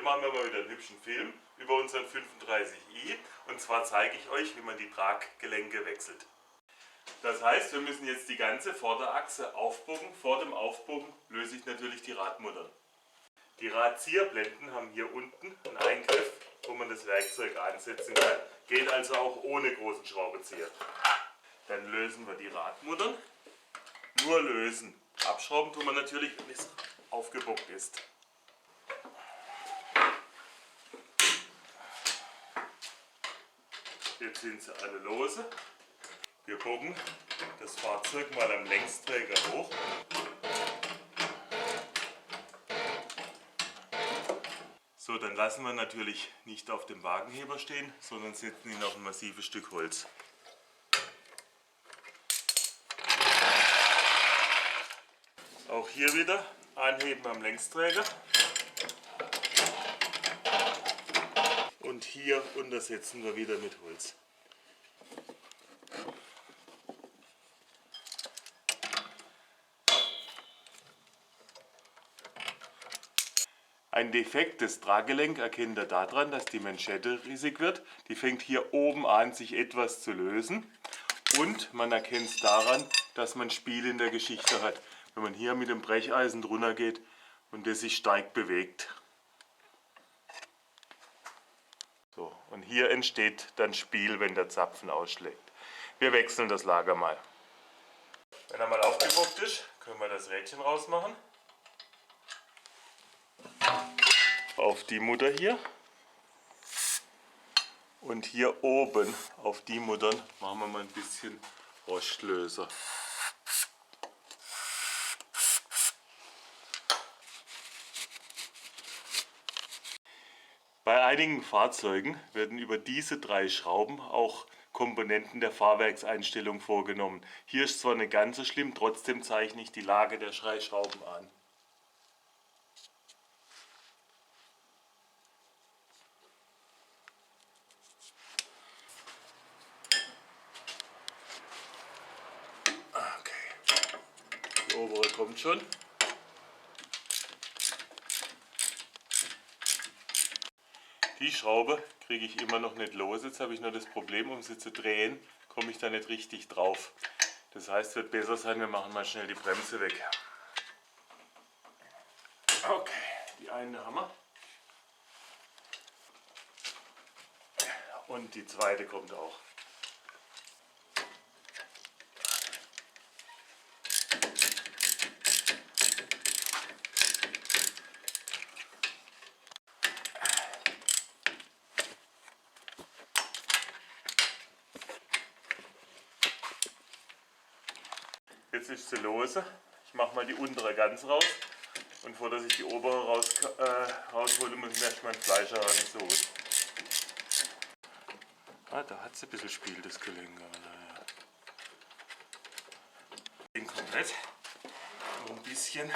machen wir mal wieder einen hübschen Film über unseren 35i. Und zwar zeige ich euch, wie man die Traggelenke wechselt. Das heißt, wir müssen jetzt die ganze Vorderachse aufbogen. Vor dem Aufbogen löse ich natürlich die Radmuttern. Die Radzieherblenden haben hier unten einen Eingriff, wo man das Werkzeug ansetzen kann. Geht also auch ohne großen Schraubenzieher. Dann lösen wir die Radmuttern. Nur lösen. Abschrauben tun wir natürlich, wenn es aufgebockt ist. Jetzt sind sie alle lose. Wir bogen das Fahrzeug mal am Längsträger hoch. So, dann lassen wir natürlich nicht auf dem Wagenheber stehen, sondern setzen ihn auf ein massives Stück Holz. Auch hier wieder anheben am Längsträger und hier untersetzen wir wieder mit Holz. Ein defektes Traggelenk erkennt ihr daran, dass die Manschette rissig wird. Die fängt hier oben an, sich etwas zu lösen. Und man erkennt es daran, dass man Spiel in der Geschichte hat. Wenn man hier mit dem Brecheisen drunter geht und das sich stark bewegt. So, und hier entsteht dann Spiel, wenn der Zapfen ausschlägt. Wir wechseln das Lager mal. Wenn er mal aufgebockt ist, können wir das Rädchen rausmachen. Auf die Mutter hier. Und hier oben auf die Muttern machen wir mal ein bisschen Rostlöser. Bei einigen Fahrzeugen werden über diese 3 Schrauben auch Komponenten der Fahrwerkseinstellung vorgenommen. Hier ist zwar nicht ganz so schlimm, trotzdem zeichne ich die Lage der 3 Schrauben an. Okay. Die obere kommt schon. Die Schraube kriege ich immer noch nicht los. Jetzt habe ich nur das Problem, um sie zu drehen, komme ich da nicht richtig drauf. Das heißt, es wird besser sein, wir machen mal schnell die Bremse weg. Okay, die eine haben wir. Und die zweite kommt auch. Jetzt ist sie lose. Ich mache mal die untere ganz raus. Und bevor ich die obere raushole, muss ich mir erstmal ein Fleischerhaken suchen. Ah, da hat sie ein bisschen Spiel, das Gelenk. Naja. Den komplett. Noch ein bisschen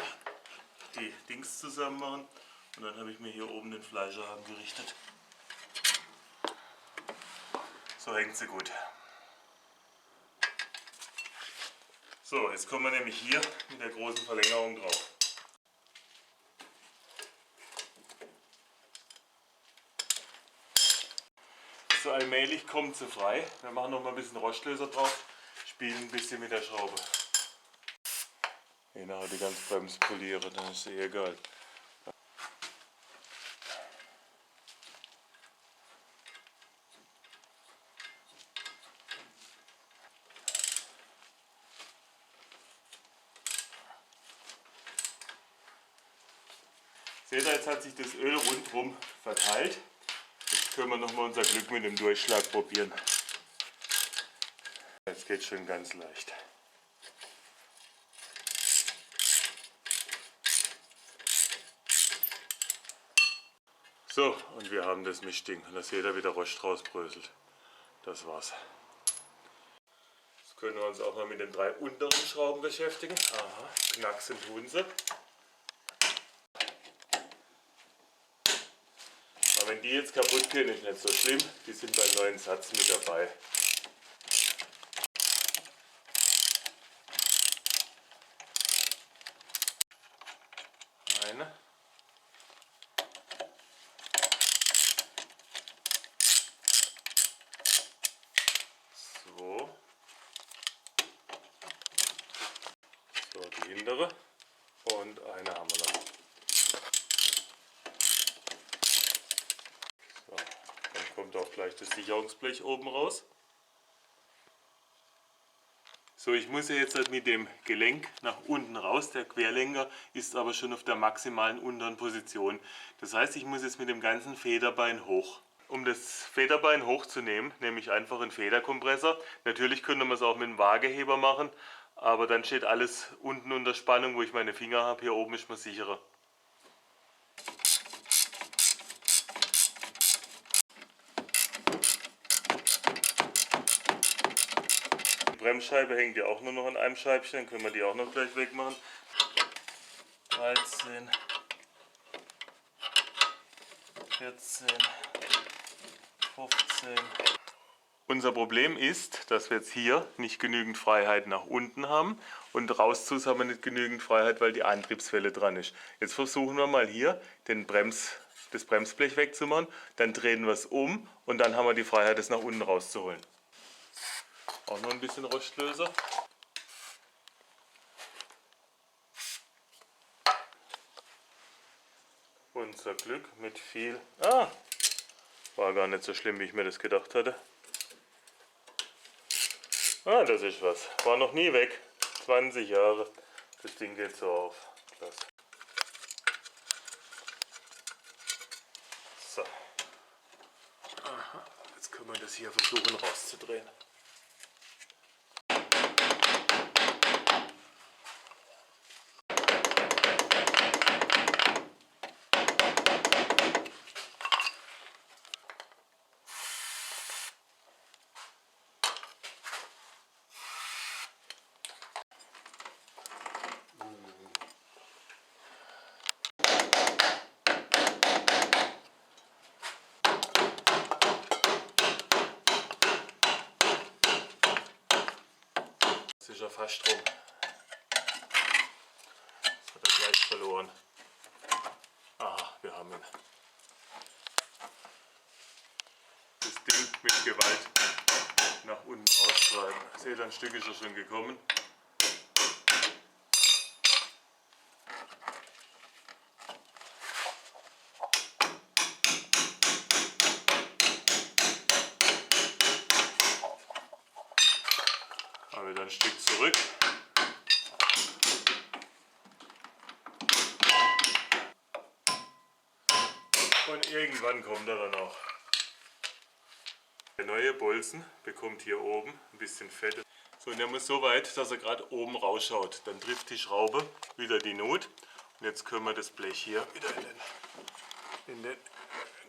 die Dings zusammen machen. Und dann habe ich mir hier oben den Fleischerhaken gerichtet. So hängt sie gut. So, jetzt kommen wir nämlich hier mit der großen Verlängerung drauf. So allmählich kommt sie frei. Wir machen noch mal ein bisschen Rostlöser drauf, spielen ein bisschen mit der Schraube. Hier nachher die ganze Bremse polieren, dann ist eh egal. Seht ihr, jetzt hat sich das Öl rundherum verteilt. Jetzt können wir nochmal unser Glück mit dem Durchschlag probieren. Jetzt geht es schon ganz leicht. So, und wir haben das Mischding. Und da seht ihr, wie der Rost rausbröselt. Das war's. Jetzt können wir uns auch mal mit den 3 unteren Schrauben beschäftigen. Aha, knacksen tun sie. Aber wenn die jetzt kaputt gehen, ist nicht so schlimm. Die sind beim neuen Satz mit dabei. Eine. andere. Und eine haben wir noch. So, dann kommt auch gleich das Sicherungsblech oben raus. So, ich muss ja jetzt halt mit dem Gelenk nach unten raus. Der Querlenker ist aber schon auf der maximalen unteren Position. Das heißt, ich muss jetzt mit dem ganzen Federbein hoch. Um das Federbein hochzunehmen, nehme ich einfach einen Federkompressor. Natürlich könnte man es auch mit einem Waageheber machen, aber dann steht alles unten unter Spannung, wo ich meine Finger habe. Hier oben ist man sicherer. Die Bremsscheibe hängt ja auch nur noch an einem Scheibchen, dann können wir die auch noch gleich wegmachen. 13, 14, 15. Unser Problem ist, dass wir jetzt hier nicht genügend Freiheit nach unten haben und rauszus haben wir nicht genügend Freiheit, weil die Antriebswelle dran ist. Jetzt versuchen wir mal hier das Bremsblech wegzumachen, dann drehen wir es um und dann haben wir die Freiheit, das nach unten rauszuholen. Auch noch ein bisschen Rostlöser. Unser Glück mit viel... war gar nicht so schlimm, wie ich mir das gedacht hatte. Das ist was. War noch nie weg. 20 Jahre. Das Ding geht so auf. Klasse. So. Aha. Jetzt können wir das hier versuchen rauszudrehen. Das ist ja fast rum. Das hat er gleich verloren. Aha, wir haben ihn. Das Ding mit Gewalt nach unten austreiben. Seht, ein Stück ist er schon gekommen. Aber wieder ein Stück zurück. Und irgendwann kommt er dann auch. Der neue Bolzen bekommt hier oben ein bisschen Fett. So, und der muss so weit, dass er gerade oben rausschaut. Dann trifft die Schraube wieder die Nut. Und jetzt können wir das Blech hier wieder in den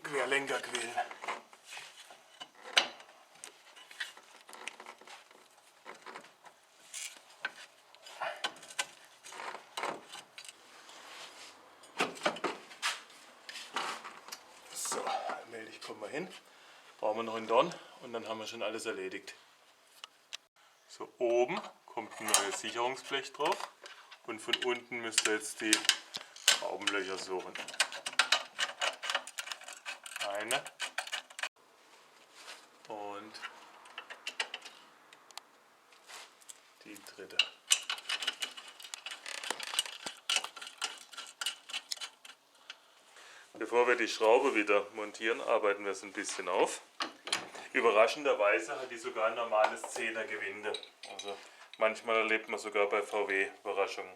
Querlenker quälen. So, allmählich kommen wir hin. Brauchen wir noch einen Dorn und dann haben wir schon alles erledigt. So, oben kommt ein neues Sicherungsblech drauf und von unten müsst ihr jetzt die Schraubenlöcher suchen. Eine und die dritte. Bevor wir die Schraube wieder montieren, arbeiten wir es ein bisschen auf. Überraschenderweise hat die sogar ein normales 10er Gewinde. Also manchmal erlebt man sogar bei VW Überraschungen.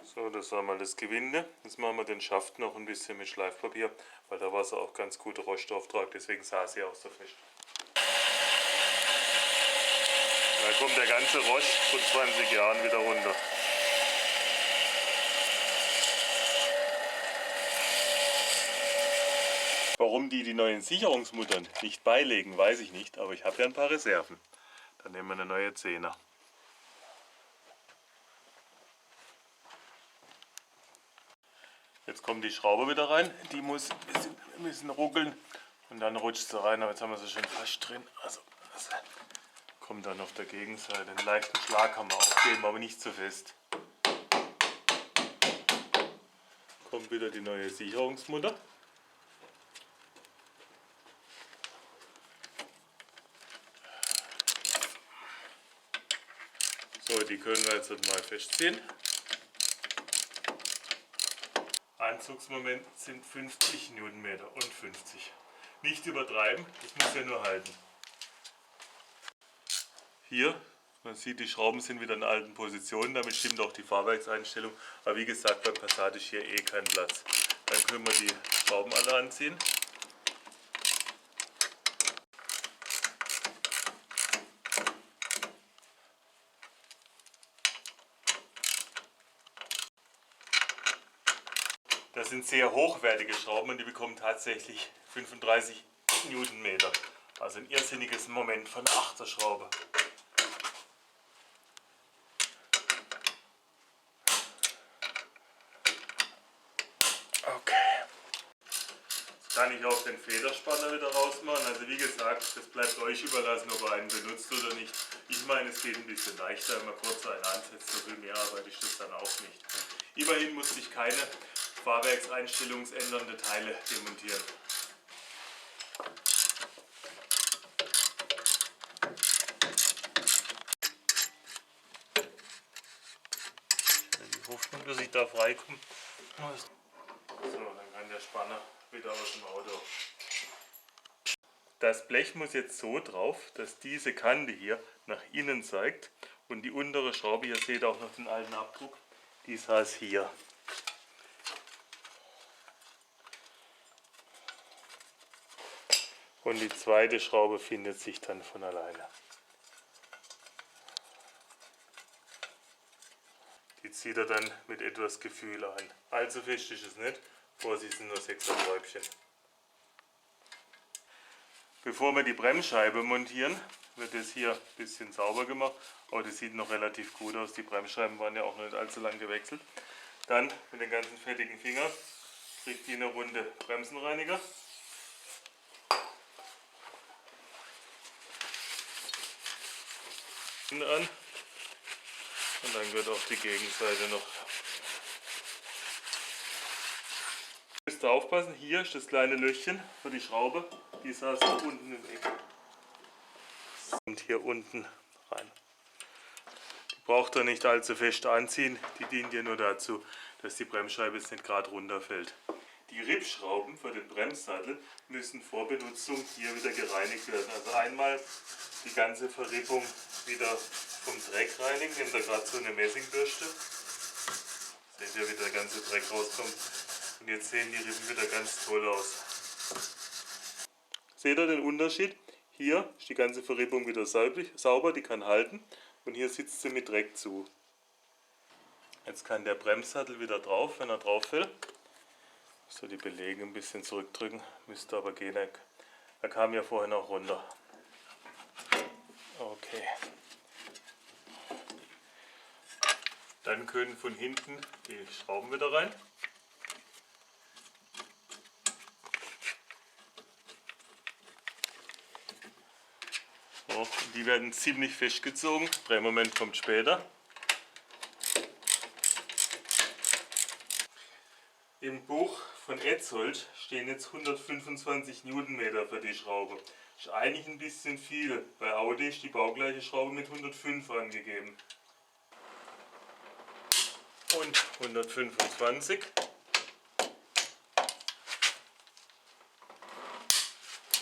So, das war mal das Gewinde. Jetzt machen wir den Schaft noch ein bisschen mit Schleifpapier, weil da war es auch ganz gut Rostauftrag, deswegen saß sie auch so fest. Da kommt der ganze Rost von 20 Jahren wieder runter. Warum die neuen Sicherungsmuttern nicht beilegen, weiß ich nicht, aber ich habe ja ein paar Reserven. Dann nehmen wir eine neue 10er. Jetzt kommt die Schraube wieder rein, die muss ein bisschen ruckeln und dann rutscht sie rein, aber jetzt haben wir sie schon fast drin. Also das kommt dann auf der Gegenseite. Einen leichten Schlag kann man auch geben, aber nicht zu fest. Kommt wieder die neue Sicherungsmutter. So, die können wir jetzt mal festziehen. Einzugsmoment sind 50 Newtonmeter und 50. Nicht übertreiben, das muss ja nur halten. Hier, man sieht, die Schrauben sind wieder in alten Positionen, damit stimmt auch die Fahrwerkseinstellung. Aber wie gesagt, beim Passat ist hier eh kein Platz. Dann können wir die Schrauben alle anziehen. Das sind sehr hochwertige Schrauben und die bekommen tatsächlich 35 Newtonmeter. Also ein irrsinniges Moment von Achterschraube. Okay. Jetzt kann ich auch den Federspanner wieder rausmachen. Also wie gesagt, das bleibt euch überlassen, ob ihr einen benutzt oder nicht. Ich meine, es geht ein bisschen leichter, wenn man kurz einen ansetzt. So viel mehr arbeite ich das dann auch nicht. Immerhin musste ich keine fahrwerkseinstellungsändernde Teile demontieren. Die Hoffnung, dass ich da freikomme. So, dann kann der Spanner wieder aus dem Auto. Das Blech muss jetzt so drauf, dass diese Kante hier nach innen zeigt und die untere Schraube, ihr seht auch noch den alten Abdruck, die saß hier. Und die zweite Schraube findet sich dann von alleine. Die zieht er dann mit etwas Gefühl an. Allzu fest ist es nicht, Vorsicht, sind nur 6er Träubchen. Bevor wir die Bremsscheibe montieren, wird das hier ein bisschen sauber gemacht. Aber das sieht noch relativ gut aus. Die Bremsscheiben waren ja auch noch nicht allzu lang gewechselt. Dann mit den ganzen fettigen Fingern kriegt ihr eine Runde Bremsenreiniger. An. Und dann wird auch die Gegenseite noch. Müsst ihr aufpassen, hier ist das kleine Löchchen für die Schraube, die saß unten im Eck. Und hier unten rein. Die braucht ihr nicht allzu fest anziehen, die dient ja nur dazu, dass die Bremsscheibe jetzt nicht gerade runterfällt. Die Rippschrauben für den Bremssattel müssen vor Benutzung hier wieder gereinigt werden. Also einmal die ganze Verrippung wieder vom Dreck reinigen. Nehmt ihr gerade so eine Messingbürste. Seht ihr, wie der ganze Dreck rauskommt. Und jetzt sehen die Rippen wieder ganz toll aus. Seht ihr den Unterschied? Hier ist die ganze Verrippung wieder sauber, die kann halten. Und hier sitzt sie mit Dreck zu. Jetzt kann der Bremssattel wieder drauf, wenn er drauf fällt. So, die Belege ein bisschen zurückdrücken, müsste aber gehen. Er kam ja vorhin auch runter. Okay. Dann können von hinten die Schrauben wieder rein. So, die werden ziemlich festgezogen. Drehmoment kommt später. Im Buch von Etzold stehen jetzt 125 Newtonmeter für die Schraube. Ist eigentlich ein bisschen viel. Bei Audi ist die baugleiche Schraube mit 105 angegeben. Und 125.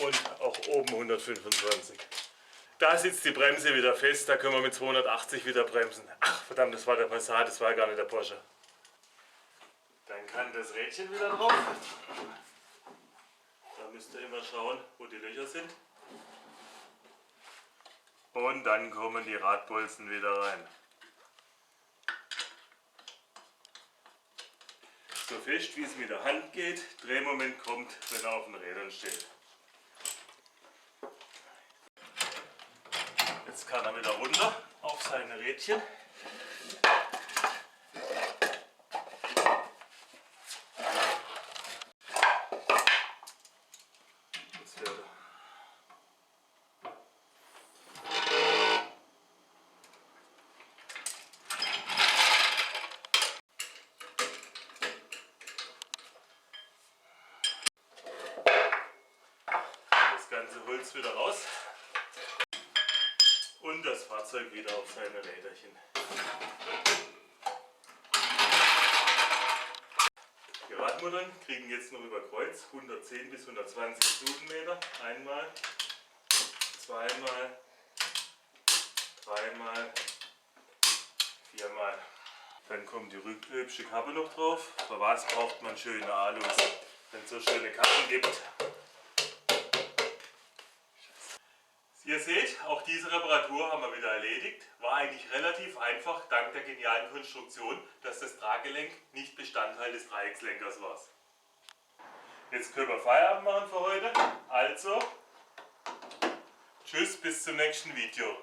Und auch oben 125. Da sitzt die Bremse wieder fest, da können wir mit 280 wieder bremsen. Ach verdammt, das war der Passat, das war gar nicht der Porsche. Dann kann das Rädchen wieder drauf. Da müsst ihr immer schauen, wo die Löcher sind. Und dann kommen die Radbolzen wieder rein. So fest wie es mit der Hand geht. Drehmoment kommt, wenn er auf den Rädern steht. Jetzt kann er wieder runter auf seine Rädchen. Das ganze Holz wieder raus und das Fahrzeug Fahrzeug wieder auf seine Räderchen. Die Radmuttern kriegen jetzt noch über Kreuz 110 bis 120 Newtonmeter. Einmal, zweimal, dreimal, viermal. Dann kommt die hübsche Kappe noch drauf. Für was braucht man schöne Alus, wenn es so schöne Kappen gibt? Ihr seht, auch diese Reparatur haben wir wieder erledigt. War eigentlich relativ einfach, dank der genialen Konstruktion, dass das Traggelenk nicht Bestandteil des Dreieckslenkers war. Jetzt können wir Feierabend machen für heute. Also, tschüss, bis zum nächsten Video.